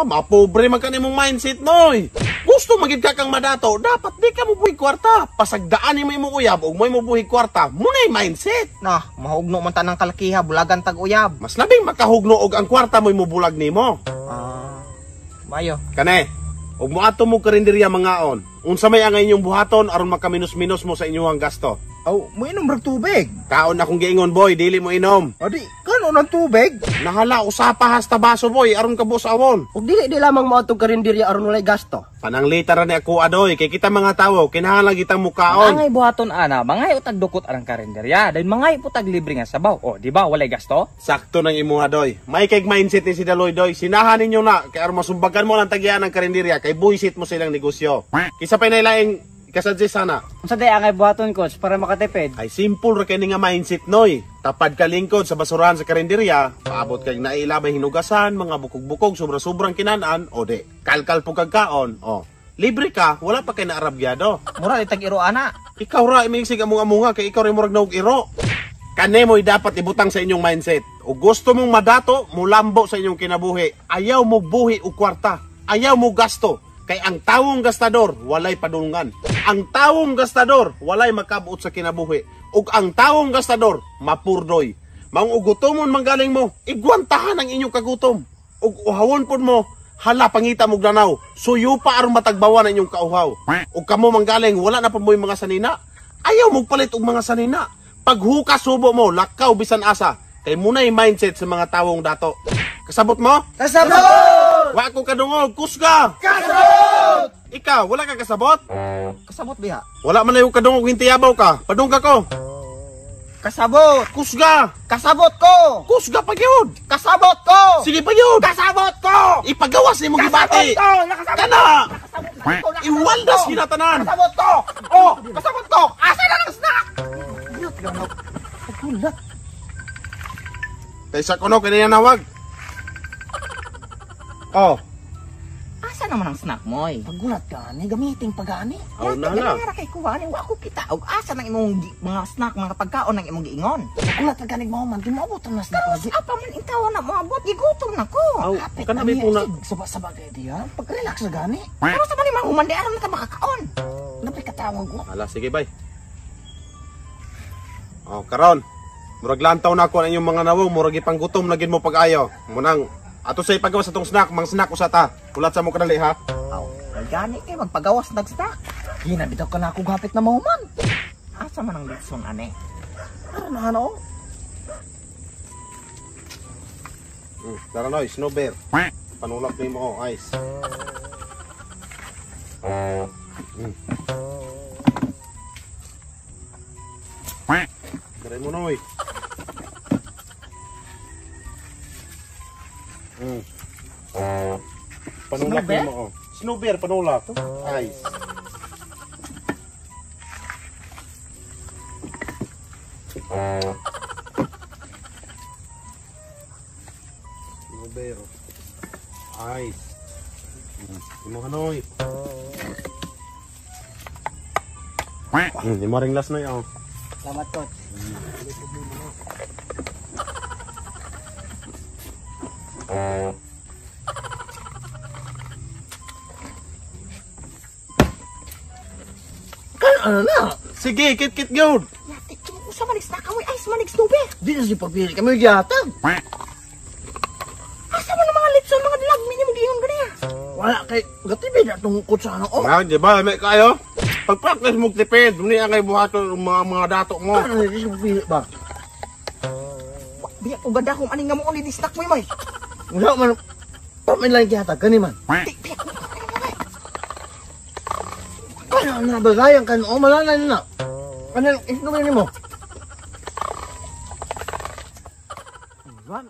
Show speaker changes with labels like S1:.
S1: Mapobre man ka nimong mindset, noy. Gusto magid ka kang madato, dapat di ka mo buhi kwarta. Pasagdaan ni mo imong uyab, ug mo buhi kwarta, munay mindset.
S2: Nah, mahugno man tanang kalakiha, bulagan tag uyab.
S1: Mas labing makahugno og ang kwarta mo bulag nimo.
S2: Mayo.
S1: Kane, ug moadto mo karinderya mangaon. Unsa may ang inyong buhaton aron makaminus-minus mo sa inyong gasto?
S2: Mo inom rag tubig.
S1: Kaon akong giingon, boy, dili mo inom.
S2: Di, kano ng tubig?
S1: Nahala usapa hasta baso, boy, aron ka bus awon.
S2: Ug dili di lamang mo atong karinderya aron walay gasto.
S1: Pananglita ra ni ako adoy, kay kita mga tawo kinahanglan kitang mukaon.
S3: Mangay buhaton ana, mangay utag dukot arang karinderya, dahil mangay utag libre nga sabaw. Di ba walay gasto?
S1: Sakto nang imong adoy. May kay mindset ni si Daloy doy. Sinahan ninyo na kay aron masumbagan mo lang tagyan ng karinderya kay buisit mo silang negosyo. Kisa pa nailaing ikasuggest sana.
S3: Unsa day angay buhaton coach para makatipid?
S1: Ay simple ra kini nga mindset noy. Tapad ka lingkod sa basurahan sa karinderya, paabot kay nailabay hinugasan, mga bukog-bukog, sobra-sobrang kinanan, o de, kalkal po kagkaon, libre ka, wala pa kay naarabyado.
S2: Mura itag iro ana.
S1: Ikaw ra imigsig among-amunga kay ikaw ray murag naog iro. Kane mo'y dapat ibutang sa inyong mindset. O gusto mong madato, mulambo sa inyong kinabuhi. Ayaw mo buhi o kwarta. Ayaw mo gasto. Kay ang tawong gastador, walay padulungan. Ang tawong gastador, walay makabuot sa kinabuhi. Ug ang tawong gastador, mapurdoy. Maong ugutomon manggaling mo, igwantahan ang inyong kagutom. Ug uhawon pod mo, hala pangita mo ganaw, suyo pa aron matagbawan ang inyong kauhaw. Ug kamo manggaling, wala na pod mo yung mga sanina. Ayaw mo palit og mga sanina. Paghukas subo mo, lakaw bisan asa. Kay munay mindset sa mga tawong dato. Kasabot mo?
S2: Kasabot!
S1: Wa ko kadungog, kusga!
S2: Kasabot!
S1: Ikaw, wala ka kasabot?
S2: Kasabot biha.
S1: Wala man na yung kadungog, hintiyabaw ka. Padungga ko.
S2: Kasabot!
S1: Kusga!
S2: Kasabot ko!
S1: Kusga pa yun!
S2: Kasabot ko!
S1: Sige pa yun!
S2: Kasabot ko!
S1: Ipagawas ni mong gibati! Kana! Iwaldas kinatanan!
S2: Kasabot ko! Kasabot ko! Asa na ng snack? Pagulat.
S1: Kaysa kuno, kaya nawag.
S2: Asa naman ang snack mo eh? Pagulat ka ni, gamitin pagani.
S1: Nala.
S2: Kaya kay kuha ni, wako kita. Og asa ng imong mga snack, mga pagkaon ng imong giingon. Pagulat ka ganig mo man, di mo abot ang snack. Apa man ikaw na mo abot, gigutom na ko.
S1: Kana may puna.
S2: Sabag-sabagay diyan, pag-relax na gani. Pero sa man imong humandi, aram na ka makakaon. Napay katawag ko.
S1: Ala, sige bay. Karon. Murag lantaw na ako ang inyong mga nawong, murag ipang gutom na gid mo pag-ayo. Munang, ato say paggawas atong snack, mang snack usata. Kulat sa mo kadali ha.
S2: Gani kay magpagawas ng snack. Hinabitaw ka na ako gapit na mahuman. Asa man ang litson ane? Ano?
S1: Tara noy, snow bear. Panulak ni mo, ice. Dari mo noy. Panulak ni mo. Snow bear, panulak. Ice. Snow bear. Ice. Imo hanoy. Imo ring last noy.
S2: Salamat coach.
S4: Ano na?
S1: Sige, kit-kit yun.
S2: Yate, usa man snack away ice man snobe.
S4: Di na si pagpili kami gyatag.
S2: Asa man ang mga litson, mga dilag minimo giingon ganiya.
S4: Wala kay gatibid na tungkot sa ano.
S1: Di ba, may kayo? Pag-practice mo tipid, muli ang kay buhaton mga dato mo.
S4: Ano na si pagpili ba?
S2: Biya ko ganda kung aning nga mo ulit snack mo may.
S4: Wala man. Pamilang gyatag kani man. Ano na bagayang kan o malanan na. Ano inumin mo?
S2: Wan.